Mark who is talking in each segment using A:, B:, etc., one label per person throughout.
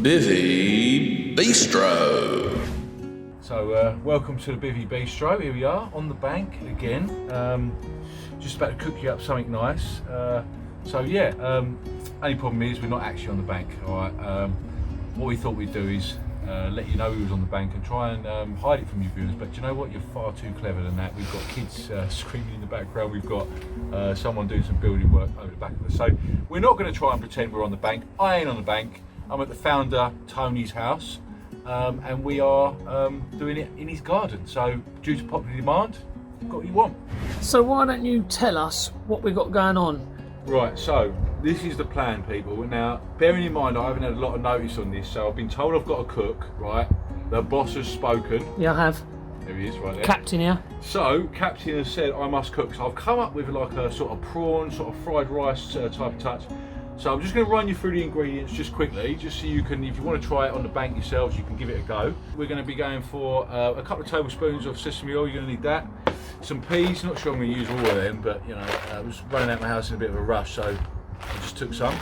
A: Bivvy Bistro.
B: So welcome to the Bivvy Bistro. Here we are on the bank again, just about to cook you up something nice. Only problem is we're not actually on the bank. All right. What we thought we'd do is let you know we was on the bank and try and hide it from you viewers. But do you know what? You're far too clever than that. We've got kids screaming in the background. We've got someone doing some building work over the back of us. So we're not going to try and pretend we're on the bank. I ain't on the bank. I'm at the founder Tony's house. And we are doing it in his garden. So due to popular demand, you've got what you want.
C: So why don't you tell us what we've got going on?
B: Right, so this is the plan, people. Now, bearing in mind I haven't had a lot of notice on this, so I've been told I've got to cook, right? The boss has spoken.
C: Yeah, I have.
B: There he is, right there.
C: Captain here.
B: So, Captain has said I must cook. So I've come up with like a sort of prawn, sort of fried rice type of touch. So I'm just going to run you through the ingredients just quickly, just so you can, if you want to try it on the bank yourselves, you can give it a go. We're going to be going for a couple of tablespoons of sesame oil. You're going to need that. Some peas. Not sure I'm going to use all of them, but you know, I was running out of my house in a bit of a rush, so I just took some.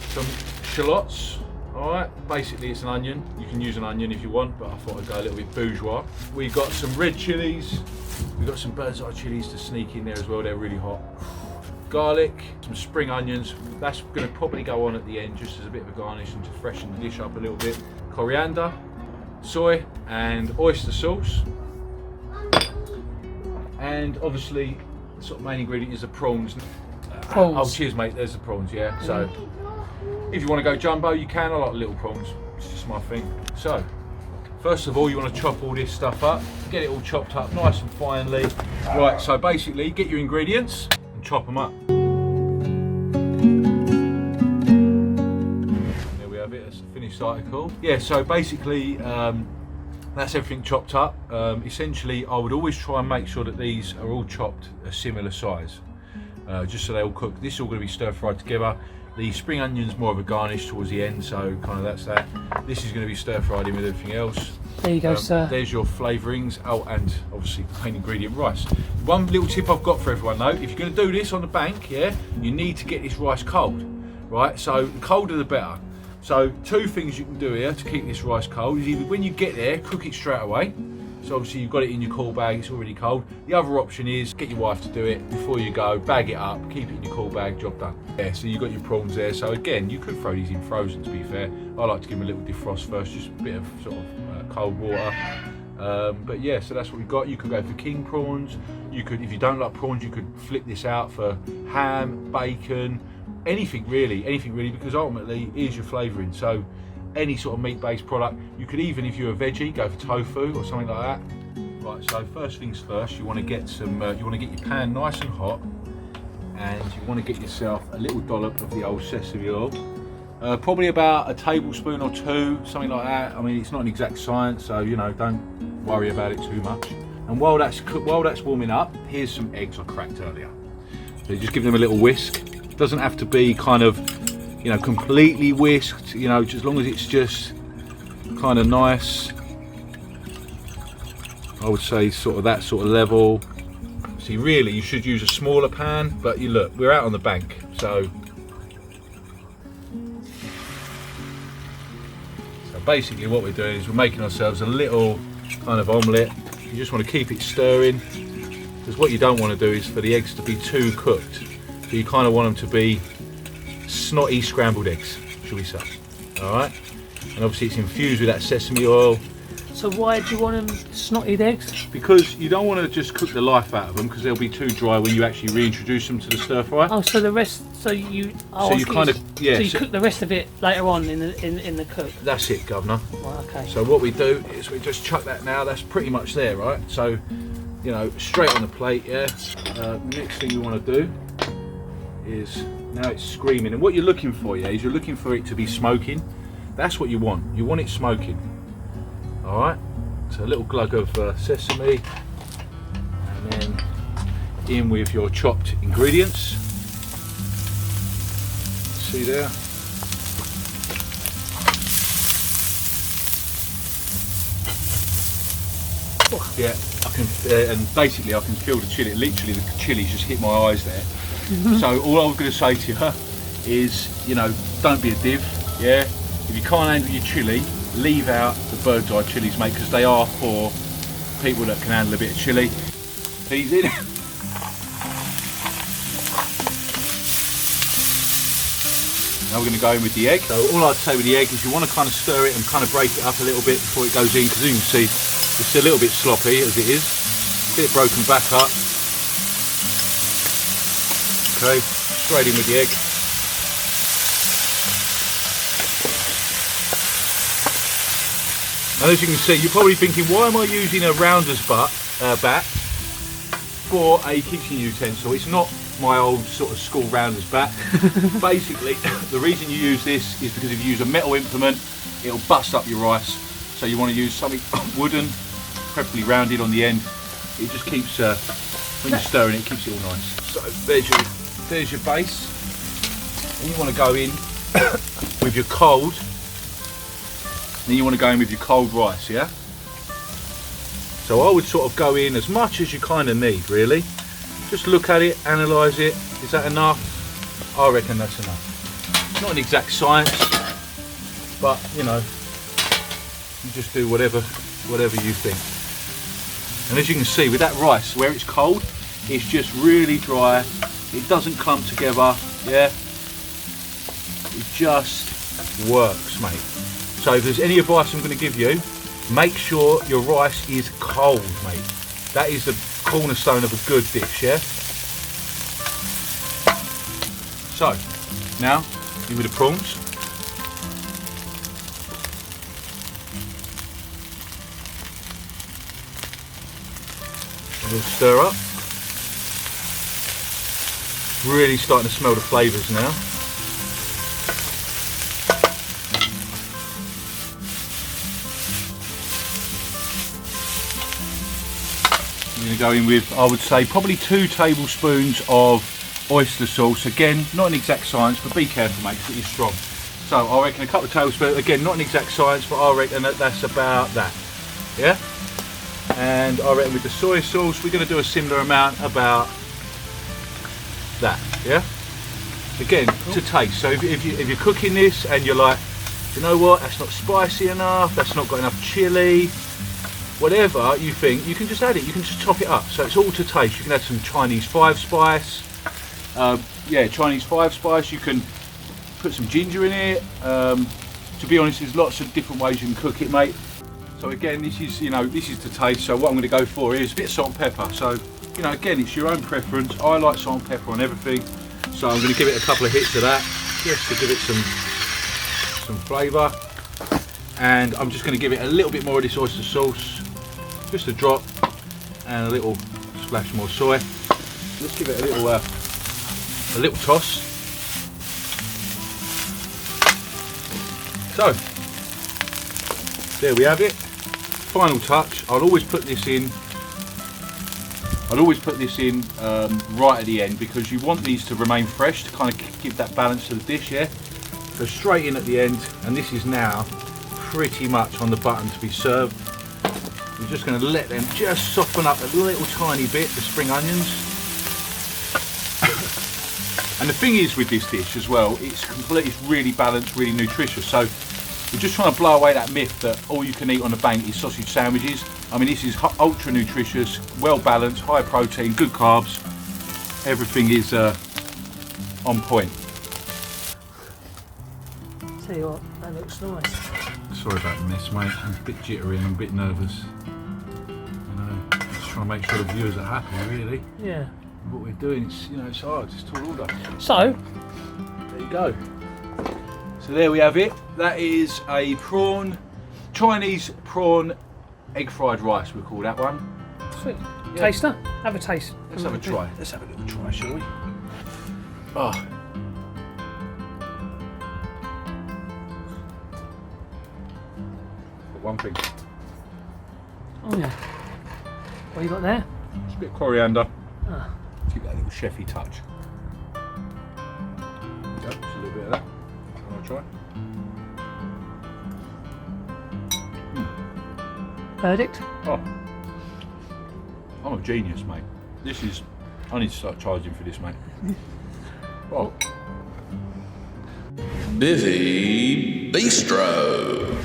B: Some shallots. All right. Basically, it's an onion. You can use an onion if you want, but I thought I'd go a little bit bourgeois. We've got some red chilies. We've got some bird's eye chilies to sneak in there as well. They're really hot. Garlic, some spring onions. That's going to probably go on at the end just as a bit of a garnish and to freshen the dish up a little bit. Coriander, soy and oyster sauce. And obviously the sort of main ingredient is the prawns.
C: Prawns.
B: Oh cheers mate, there's the prawns, yeah. So if you want to go jumbo you can. I like little prawns, it's just my thing. So first of all you want to chop all this stuff up, get it all chopped up nice and finely. Right, so basically get your ingredients and chop them up. There we have it, that's the finished article. Yeah, so basically that's everything chopped up. Essentially I would always try and make sure that these are all chopped a similar size, just so they all cook. This is all going to be stir fried together. The spring onion's more of a garnish towards the end, so kind of that's that. This is going to be stir fried in with everything else.
C: There you go, sir.
B: There's your flavourings. Oh, and obviously the main ingredient, rice. One little tip I've got for everyone though, if you're going to do this on the bank, yeah, you need to get this rice cold, right? So the colder the better. So two things you can do here to keep this rice cold is either when you get there, cook it straight away. So obviously you've got it in your cool bag, it's already cold. The other option is get your wife to do it before you go, bag it up, keep it in your cool bag, job done. Yeah, so you've got your prawns there. So again, you could throw these in frozen to be fair. I like to give them a little defrost first, just a bit of sort of cold water. But yeah, so that's what we've got. You could go for king prawns. You could, if you don't like prawns, you could flip this out for ham, bacon, anything really, because ultimately here's your flavouring. So any sort of meat-based product. You could even, if you're a veggie, go for tofu or something like that. Right, so first things first, you want to get some, you want to get your pan nice and hot, and you want to get yourself a little dollop of the old sesame oil. Probably about a tablespoon or two, something like that. I mean, it's not an exact science, so you know, don't worry about it too much. And while that's warming up, here's some eggs I cracked earlier. So you just give them a little whisk. It doesn't have to be kind of, you know, completely whisked, you know, just as long as it's just kind of nice. I would say sort of that sort of level. See, really you should use a smaller pan, but you look, we're out on the bank, so basically what we're doing is we're making ourselves a little kind of omelette. You just want to keep it stirring, because what you don't want to do is for the eggs to be too cooked. So you kind of want them to be snotty scrambled eggs, shall we say. All right, and obviously it's infused with that sesame oil.
C: So why do you want them snotted eggs?
B: Because you don't want to just cook the life out of them, because they'll be too dry when you actually reintroduce them to the stir fry.
C: Oh, so the rest, so you kind of, yeah. So you cook the rest of it later on in the cook.
B: That's it, governor.
C: Right, okay.
B: So what we do is we just chuck that now. That's pretty much there, right? So, you know, straight on the plate. Yeah. Next thing you want to do is, now it's screaming, and what you're looking for, yeah, is you're looking for it to be smoking. That's what you want. You want it smoking. All right. So a little glug of sesame, and then in with your chopped ingredients. See there. Yeah, I can, and basically I can feel the chili. Literally, the chili's just hit my eyes there. So all I was going to say to her is, you know, don't be a div. Yeah, If you can't handle your chilli, leave out the bird's eye chilies, mate, because they are for people that can handle a bit of chilli. Peas in. Now we're going to go in with the egg. So all I'd say with the egg is you want to kind of stir it and kind of break it up a little bit before it goes in, because as you can see it's a little bit sloppy as it is. Get it broken back up. Okay, straight in with the egg. And as you can see, you're probably thinking, why am I using a rounder's bat for a kitchen utensil? It's not my old sort of school rounder's bat. Basically, the reason you use this is because if you use a metal implement, it'll bust up your rice. So you want to use something wooden, preferably rounded on the end. It just keeps, when you're stirring it, keeps it all nice. So there's your base. And you want to go in with your cold. Then you want to go in with your cold rice, yeah? So I would sort of go in as much as you kind of need, really. Just look at it, analyse it. Is that enough? I reckon that's enough. It's not an exact science, but you know, you just do whatever you think. And as you can see with that rice, where it's cold, it's just really dry. It doesn't clump together, yeah? It just works, mate. So if there's any advice I'm going to give you, make sure your rice is cold, mate. That is the cornerstone of a good dish, yeah? So, now, in with the prawns. A little stir up. Really starting to smell the flavours now. I'm going to go in with, I would say, probably 2 tablespoons of oyster sauce. Again, not an exact science, but be careful, mate, because it is strong. So I reckon a couple of tablespoons, again, not an exact science, but I reckon that's about that. Yeah? And I reckon with the soy sauce, we're going to do a similar amount, about that. Yeah? Again, to taste. So if you're cooking this and you're like, you know what, that's not spicy enough, that's not got enough chili, whatever you think, you can just add it, you can just top it up. So it's all to taste. You can add some Chinese 5 spice. Yeah, Chinese 5 spice. You can put some ginger in it. To be honest, there's lots of different ways you can cook it, mate. So again, this is, you know, this is to taste. So what I'm going to go for is a bit of salt and pepper. So, you know, again, it's your own preference. I like salt and pepper on everything. So I'm going to give it a couple of hits of that, just to give it some flavour. And I'm just going to give it a little bit more of this oyster sauce. Just a drop and a little splash more soy. Let's give it a little toss. So there we have it. Final touch. I'll always put this in. Right at the end, because you want these to remain fresh to kind of give that balance to the dish. Yeah. So straight in at the end, and this is now pretty much on the button to be served. We're just going to let them just soften up a little tiny bit, the spring onions. And the thing is with this dish as well, it's really balanced, really nutritious. So we're just trying to blow away that myth that all you can eat on the bank is sausage sandwiches. I mean, this is ultra nutritious, well balanced, high protein, good carbs. Everything is on point.
C: Tell you what, that looks nice.
B: Sorry about the mess, mate. I'm a bit jittery and I'm a bit nervous. Just trying to make sure the viewers are happy, really.
C: Yeah.
B: What we're doing, it's, you know, it's hard. It's tall order.
C: So
B: there you go. So there we have it. That is a Chinese prawn egg fried rice. We call that one.
C: Sweet.
B: Yeah.
C: Taster. Have a taste.
B: Let's have a try. Let's have a little try, shall we? Oh. One thing.
C: Oh yeah. What you got there?
B: Just a bit of coriander.
C: Ah.
B: Give that a little chefy touch. Yep, just a little bit of that. Want to try?
C: Verdict?
B: Oh. I'm a genius, mate. This is. I need to start charging for this, mate. Oh.
A: Bivvy Bistro.